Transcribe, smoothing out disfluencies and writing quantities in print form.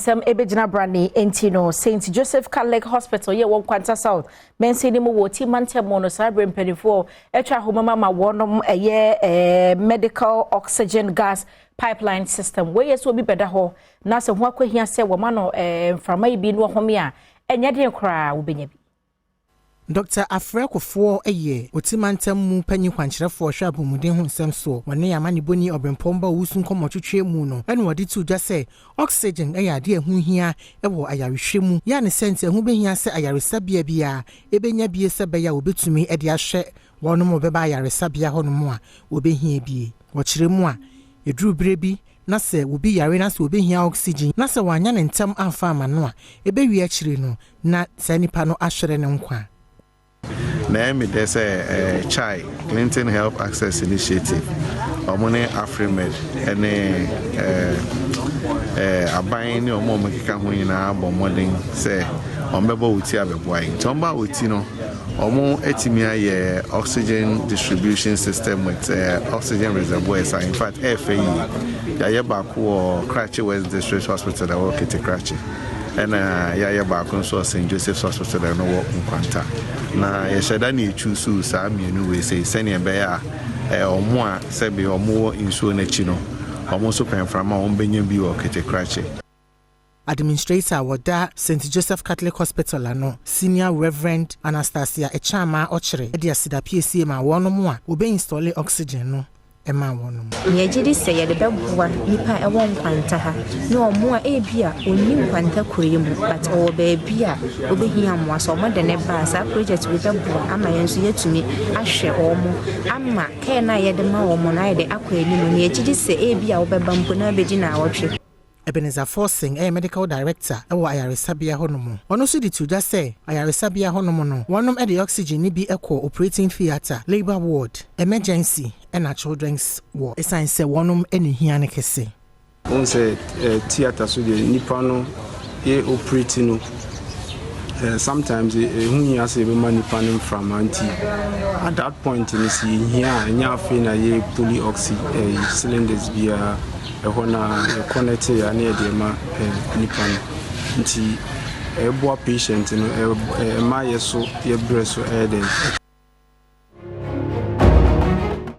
nsem ebegina brani entino St Joseph Catholic Hospital ye won kwanta South mense ni mu woti mantemo no sabre mpenifo etwa homama ma wonom medical oxygen gas pipeline system we yeso obi beda ho na se ho akwahia se wo ma no mframa ibi no home a enye den kra wo benya bi Dr. Afrekofo eye otimantem mu panyi kwankyerefo hwa abomuden ho nsem so wone yamani boni obrempomba wusu nkomotwetwe mu no ene wode tu dwa se oxygen ade ehu hia ewo ayarehwe mu ya ne sente ehu behia se ayaresabia bia ebenya bie se beya obetumi ede ahwe wonom obeba ayaresabia honom a obehia bie wokyere mu a eduru brebi na se wobi yare na se obehia oxygen na se wanya ne ntam amfa amano a ebewi akire no na sanipa no ahwere ne nkwa Naomi, there's a CHAI, Clinton Health Access Initiative, Omone Afrimed, and a buying your mom, Kikahuina, Bomoding, say, Omebo Utia Boy, Tomba Utino, Omo Etimia, oxygen distribution system with oxygen reservoirs. In fact, FAE, Yayabaku or Cratchy West District Hospital, I work at Cratchy. And Yaya Bakon so St Joseph's Hospital and no work in Quanta. Na yeshada ni chusu sa mienu we say senior bear omo a sebe omo insuo na chi no omo so pen frama ombenya bi o kete krache Administrator wada St Joseph Catholic Hospital ano Senior Reverend Anastasia Echama Ochere e dia sida PCA ma wono mo a obe install oxygen no Emma wonum. Yejidi say ye de beboa nipa e won kwanta ha. No omo a bia oni kwanta koyemu but o ba bia obehia mo aso mo de ne ba sa project we beboa ama yenso yetumi ahwe omo ama ke na ye de ma omo na ye de akwani mo yejidi say bia obeba mpo na beji na awotwe. Ebenezer Forcing, medical director, ewa ayaresabia honomo. Ono so di tuja say ayaresabia honomo no. Wonom the oxygen ni bi echo operating theater, labor ward, emergency, and a children's ward. Esan say wonom eni hia ne kese. On say theater so the nipa no e operating no. Sometimes hunya say be manipa no from anti. At that point you see here nya fe na ye polyoxy cylinders bia ehona connect ya na de ma nipa nti eboa patient no ma yeso ye breso